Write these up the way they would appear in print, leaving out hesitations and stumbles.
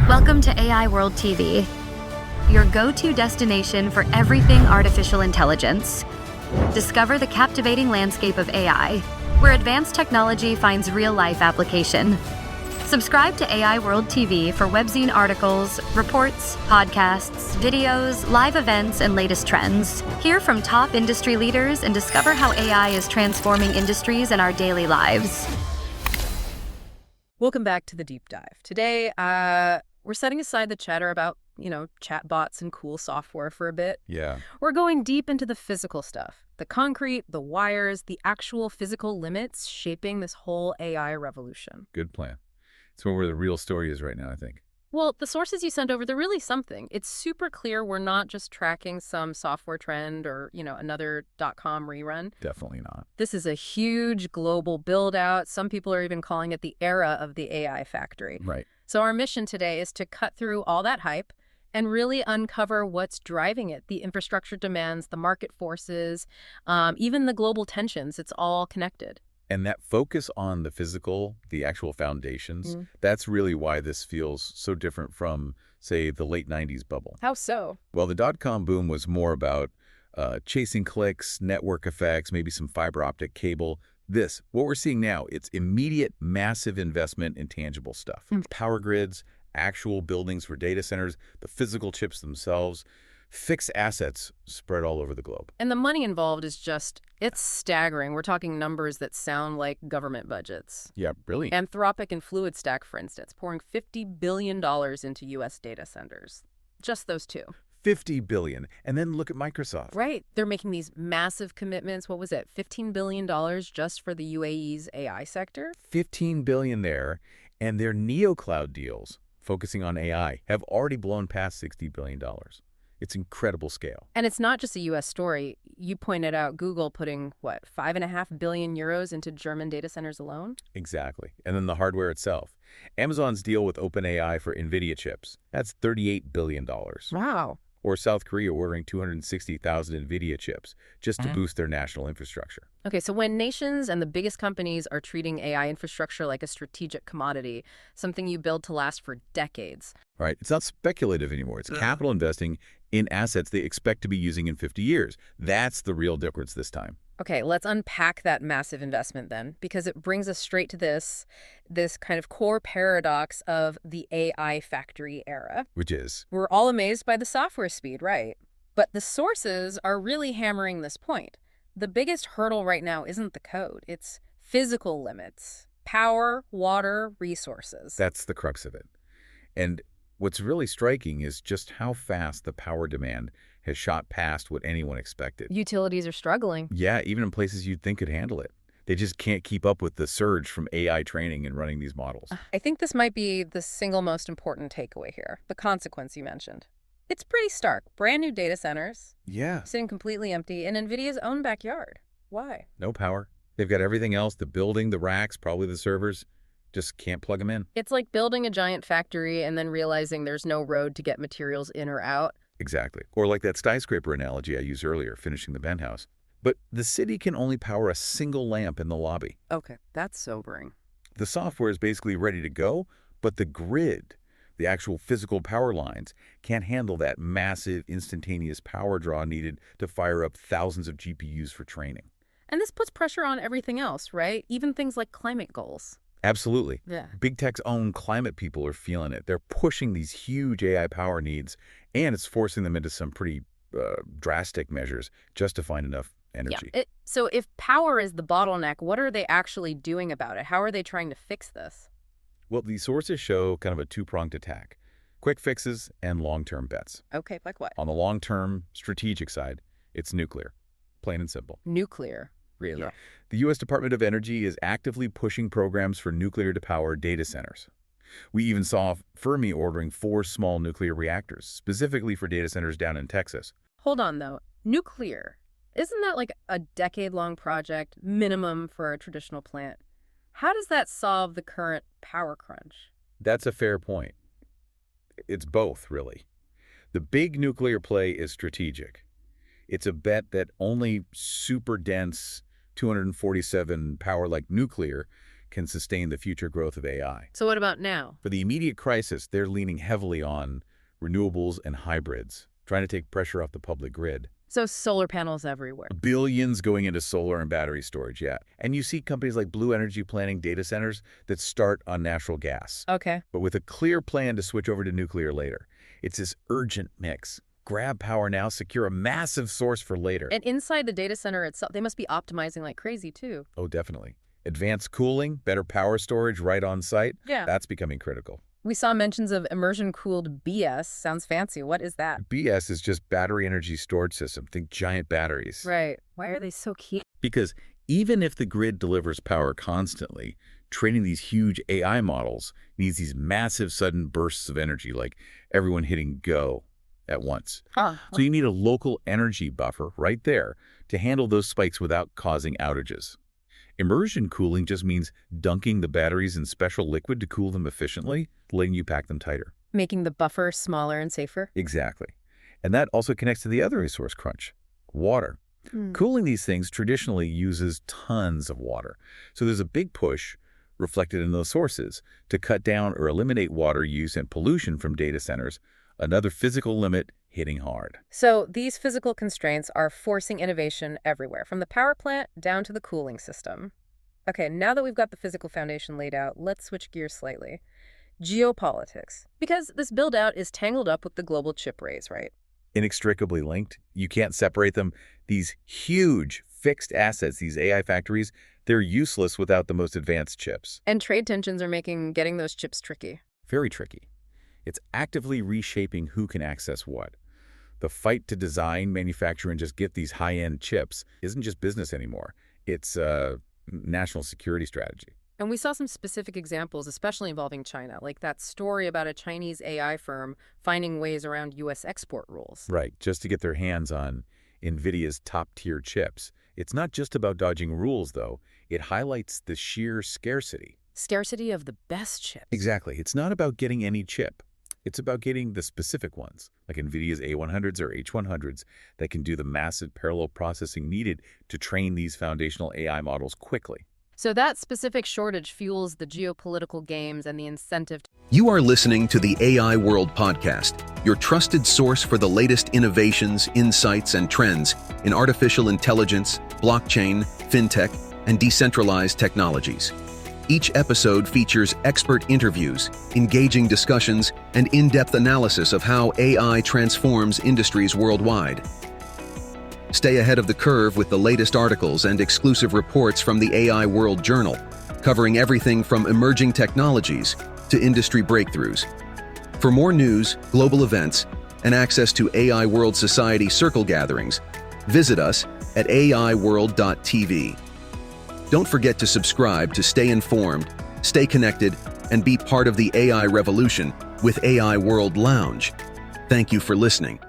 Welcome to AI World TV, your go-to destination for everything artificial intelligence. Discover the captivating landscape of AI, where advanced technology finds real-life application. Subscribe to AI World TV for webzine articles, reports, podcasts, videos, live events, and latest trends. Hear from top industry leaders and discover how AI is transforming industries and our daily lives. Welcome back to the deep dive. Today, we're setting aside the chatter about, chatbots and cool software for a bit. Yeah. We're going deep into the physical stuff, the concrete, the wires, the actual physical limits shaping this whole AI revolution. Good plan. It's where the real story is right now, I think. Well, the sources you sent over, they're really something. It's super clear we're not just tracking some software trend or, another .com rerun. Definitely not. This is a huge global build-out. Some people are even calling it the era of the AI factory. Right. So our mission today is to cut through all that hype and really uncover what's driving it, the infrastructure demands, the market forces, even the global tensions. It's all connected. And that focus on the physical, the actual foundations, that's really why this feels so different from, say, the late 90s bubble. How so? Well, the dot-com boom was more about chasing clicks, network effects, maybe some fiber optic cable. What we're seeing now, it's immediate, massive investment in tangible stuff. Power grids, actual buildings for data centers, the physical chips themselves, fixed assets spread all over the globe. And the money involved is it's staggering. We're talking numbers that sound like government budgets. Yeah, brilliant. Anthropic and FluidStack, for instance, pouring $50 billion into U.S. data centers. Just those two. $50 billion. And then look at Microsoft. Right. They're making these massive commitments. What was it? $15 billion just for the UAE's AI sector? $15 billion there. And their NeoCloud deals, focusing on AI, have already blown past $60 billion. It's incredible scale. And it's not just a U.S. story. You pointed out Google putting, 5.5 billion euros into German data centers alone? Exactly. And then the hardware itself. Amazon's deal with OpenAI for NVIDIA chips, that's $38 billion. Wow. Or South Korea ordering 260,000 NVIDIA chips just to boost their national infrastructure. Okay, so when nations and the biggest companies are treating AI infrastructure like a strategic commodity, something you build to last for decades. Right. It's not speculative anymore. It's capital investing in assets they expect to be using in 50 years. That's the real difference this time. Okay, let's unpack that massive investment then, because it brings us straight to this kind of core paradox of the AI factory era. Which is? We're all amazed by the software speed, right? But the sources are really hammering this point. The biggest hurdle right now isn't the code. It's physical limits. Power, water, resources. That's the crux of it. And what's really striking is just how fast the power demand has shot past what anyone expected. Utilities are struggling. Yeah, even in places you'd think could handle it. They just can't keep up with the surge from AI training and running these models. I think this might be the single most important takeaway here, the consequence you mentioned. It's pretty stark. Brand new data centers. Yeah. Sitting completely empty in NVIDIA's own backyard. Why? No power. They've got everything else, the building, the racks, probably the servers. Just can't plug them in. It's like building a giant factory and then realizing there's no road to get materials in or out. Exactly. Or like that skyscraper analogy I used earlier, finishing the penthouse. But the city can only power a single lamp in the lobby. Okay, that's sobering. The software is basically ready to go, but the grid, the actual physical power lines, can't handle that massive instantaneous power draw needed to fire up thousands of GPUs for training. And this puts pressure on everything else, right? Even things like climate goals. Absolutely. Yeah. Big tech's own climate people are feeling it. They're pushing these huge AI power needs, and it's forcing them into some pretty drastic measures just to find enough energy. Yeah. So if power is the bottleneck, what are they actually doing about it? How are they trying to fix this? Well, these sources show kind of a two-pronged attack. Quick fixes and long-term bets. Okay, like what? On the long-term strategic side, it's nuclear. Plain and simple. Nuclear. Really? Yeah. The U.S. Department of Energy is actively pushing programs for nuclear to power data centers. We even saw Fermi ordering 4 small nuclear reactors, specifically for data centers down in Texas. Hold on, though. Nuclear. Isn't that like a decade-long project, minimum for a traditional plant? How does that solve the current power crunch? That's a fair point. It's both, really. The big nuclear play is strategic. It's a bet that only super dense 247 power like nuclear can sustain the future growth of AI. So what about now? For the immediate crisis, they're leaning heavily on renewables and hybrids, trying to take pressure off the public grid. So solar panels everywhere. Billions going into solar and battery storage, yeah. And you see companies like Blue Energy planning data centers that start on natural gas, Okay. but with a clear plan to switch over to nuclear later. It's this urgent mix. Grab power now, secure a massive source for later. And inside the data center itself, they must be optimizing like crazy too. Oh, definitely. Advanced cooling, better power storage right on site. Yeah. That's becoming critical. We saw mentions of immersion-cooled BS. Sounds fancy. What is that? BS is just battery energy storage system. Think giant batteries. Right. Why are they so key? Because even if the grid delivers power constantly, training these huge AI models needs these massive sudden bursts of energy, like everyone hitting go at once. So you need a local energy buffer right there to handle those spikes without causing outages. Immersion cooling just means dunking the batteries in special liquid to cool them efficiently, letting you pack them tighter. Making the buffer smaller and safer? Exactly. And that also connects to the other resource crunch, water. Cooling these things traditionally uses tons of water. So there's a big push reflected in those sources to cut down or eliminate water use and pollution from data centers, another physical limit hitting hard. So these physical constraints are forcing innovation everywhere, from the power plant down to the cooling system. Okay, now that we've got the physical foundation laid out, let's switch gears slightly. Geopolitics. Because this build-out is tangled up with the global chip race, right? Inextricably linked. You can't separate them. These huge fixed assets, these AI factories, they're useless without the most advanced chips. And trade tensions are making getting those chips tricky. Very tricky. It's actively reshaping who can access what. The fight to design, manufacture, and just get these high-end chips isn't just business anymore. It's a national security strategy. And we saw some specific examples, especially involving China, like that story about a Chinese AI firm finding ways around U.S. export rules. Right, just to get their hands on NVIDIA's top-tier chips. It's not just about dodging rules, though. It highlights the sheer scarcity. Scarcity of the best chips. Exactly. It's not about getting any chip. It's about getting the specific ones, like NVIDIA's A100s or H100s, that can do the massive parallel processing needed to train these foundational AI models quickly. So that specific shortage fuels the geopolitical games and the incentive. You are listening to the AI World Podcast, your trusted source for the latest innovations, insights, and trends in artificial intelligence, blockchain, fintech, and decentralized technologies. Each episode features expert interviews, engaging discussions, and in-depth analysis of how AI transforms industries worldwide. Stay ahead of the curve with the latest articles and exclusive reports from the AI World Journal, covering everything from emerging technologies to industry breakthroughs. For more news, global events, and access to AI World Society circle gatherings, visit us at aiworld.tv. Don't forget to subscribe to stay informed, stay connected, and be part of the AI revolution with AI World Lounge. Thank you for listening.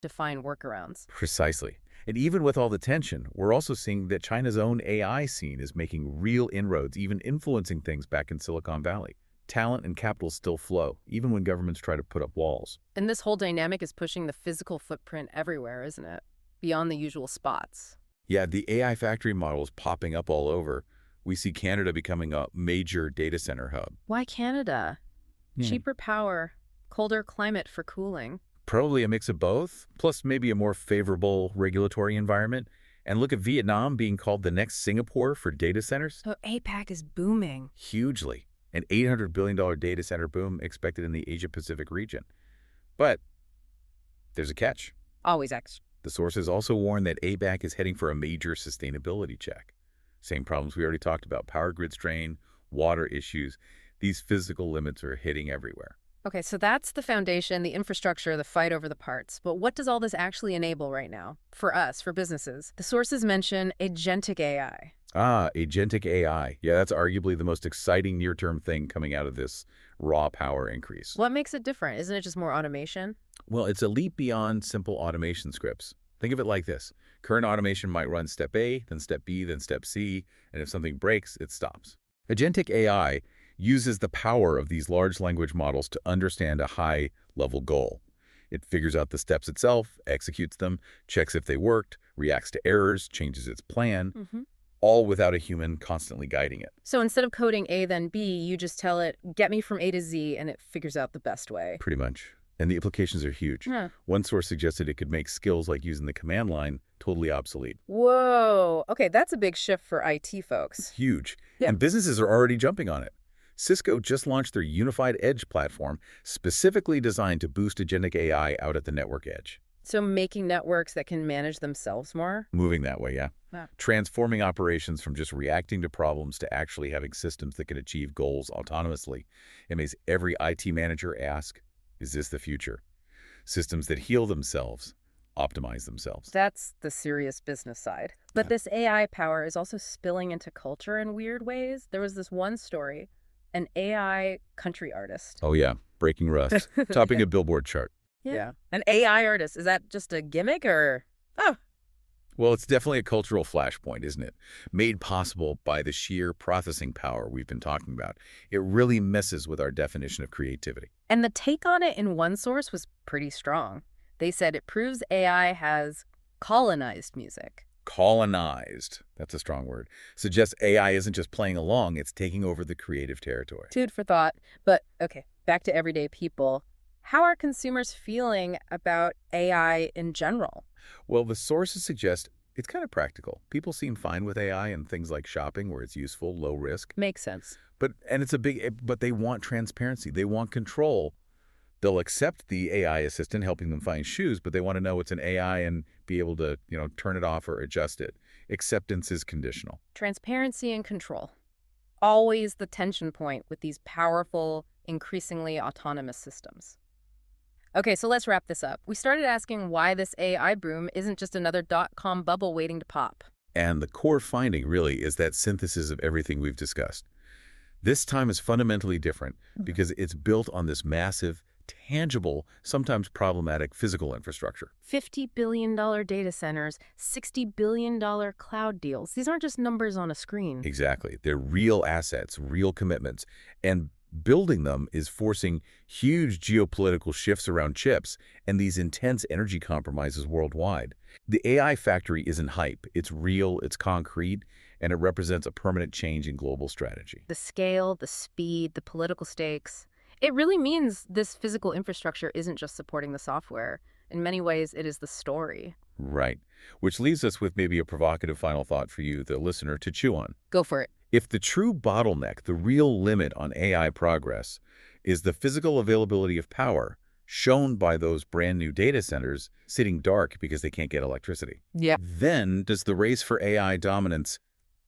To find workarounds. Precisely. And even with all the tension, we're also seeing that China's own AI scene is making real inroads, even influencing things back in Silicon Valley. Talent and capital still flow, even when governments try to put up walls. And this whole dynamic is pushing the physical footprint everywhere, isn't it? Beyond the usual spots. Yeah, the AI factory models popping up all over. We see Canada becoming a major data center hub. Why Canada? Cheaper power, colder climate for cooling. Probably a mix of both, plus maybe a more favorable regulatory environment. And look at Vietnam being called the next Singapore for data centers. So APAC is booming. Hugely. An $800 billion data center boom expected in the Asia-Pacific region. But there's a catch. Always extra. The sources also warn that APAC is heading for a major sustainability check. Same problems we already talked about: power grid strain, water issues. These physical limits are hitting everywhere. Okay, so that's the foundation, the infrastructure, the fight over the parts. But what does all this actually enable right now? For us, for businesses. The sources mention agentic AI. Agentic AI. Yeah, that's arguably the most exciting near-term thing coming out of this raw power increase. What makes it different? Isn't it just more automation? Well, it's a leap beyond simple automation scripts. Think of it like this. Current automation might run step A, then step B, then step C, and if something breaks, it stops. Agentic AI uses the power of these large language models to understand a high-level goal. It figures out the steps itself, executes them, checks if they worked, reacts to errors, changes its plan, all without a human constantly guiding it. So instead of coding A then B, you just tell it, get me from A to Z, and it figures out the best way. Pretty much. And the implications are huge. Huh. One source suggested it could make skills like using the command line totally obsolete. Whoa. Okay, that's a big shift for IT folks. Huge. Yeah. And businesses are already jumping on it. Cisco just launched their Unified Edge platform specifically designed to boost agentic AI out at the network edge. So making networks that can manage themselves more? Moving that way, yeah. Yeah. Transforming operations from just reacting to problems to actually having systems that can achieve goals autonomously. It makes every IT manager ask, is this the future? Systems that heal themselves, optimize themselves. That's the serious business side. But Yeah. this AI power is also spilling into culture in weird ways. There was this one story, an AI country artist. Oh yeah, breaking rust, topping a Billboard chart. Yeah. An AI artist. Is that just a gimmick or? Oh, Well, it's definitely a cultural flashpoint, isn't it? Made possible by the sheer processing power we've been talking about. It really messes with our definition of creativity. and the take on it in one source was pretty strong. They said it proves AI has colonized music. Colonized, that's a strong word, suggests AI isn't just playing along, it's taking over the creative territory. Food for thought. But okay, back to everyday people. How are consumers feeling about AI in general? Well, the sources suggest it's kind of practical. People seem fine with AI and things like shopping where it's useful, low risk. Makes sense. But they want transparency. They want control. They'll accept the AI assistant helping them find shoes, but they want to know it's an AI and be able to, turn it off or adjust it. Acceptance is conditional. Transparency and control. Always the tension point with these powerful, increasingly autonomous systems. Okay, so let's wrap this up. We started asking why this AI boom isn't just another dot-com bubble waiting to pop. And the core finding really is that synthesis of everything we've discussed. This time is fundamentally different because it's built on this massive, tangible, sometimes problematic physical infrastructure. $50 billion data centers, $60 billion cloud deals. These aren't just numbers on a screen. Exactly. They're real assets, real commitments. And building them is forcing huge geopolitical shifts around chips and these intense energy compromises worldwide. The AI factory isn't hype. It's real, it's concrete, and it represents a permanent change in global strategy. The scale, the speed, the political stakes. It really means this physical infrastructure isn't just supporting the software. In many ways, it is the story. Right. Which leaves us with maybe a provocative final thought for you, the listener, to chew on. Go for it. If the true bottleneck, the real limit on AI progress, is the physical availability of power, shown by those brand new data centers sitting dark because they can't get electricity, Yeah. then does the race for AI dominance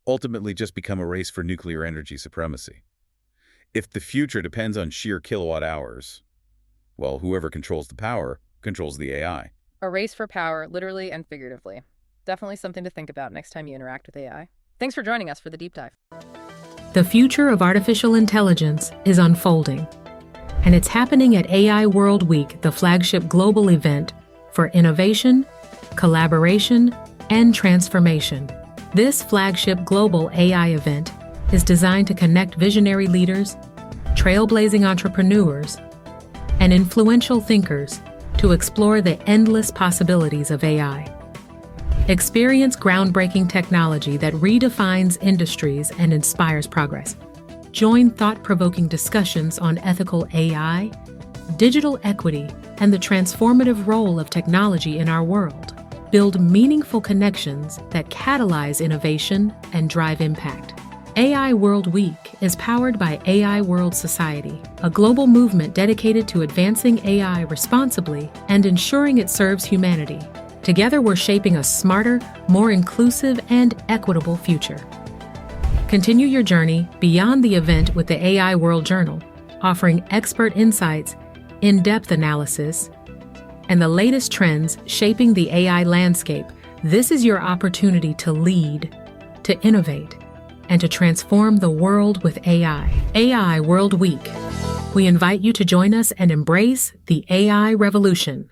ultimately just become a race for nuclear energy supremacy? If the future depends on sheer kilowatt hours, well, whoever controls the power controls the AI. A race for power, literally and figuratively. Definitely something to think about next time you interact with AI. Thanks for joining us for the deep dive. The future of artificial intelligence is unfolding, and it's happening at AI World Week, the flagship global event for innovation, collaboration, and transformation. This flagship global AI event is designed to connect visionary leaders, trailblazing entrepreneurs, and influential thinkers to explore the endless possibilities of AI. Experience groundbreaking technology that redefines industries and inspires progress. Join thought-provoking discussions on ethical AI, digital equity, and the transformative role of technology in our world. Build meaningful connections that catalyze innovation and drive impact. AI World Week is powered by AI World Society, a global movement dedicated to advancing AI responsibly and ensuring it serves humanity. Together, we're shaping a smarter, more inclusive, and equitable future. Continue your journey beyond the event with the AI World Journal, offering expert insights, in-depth analysis, and the latest trends shaping the AI landscape. This is your opportunity to lead, to innovate, and to transform the world with AI. AI World Week. We invite you to join us and embrace the AI revolution.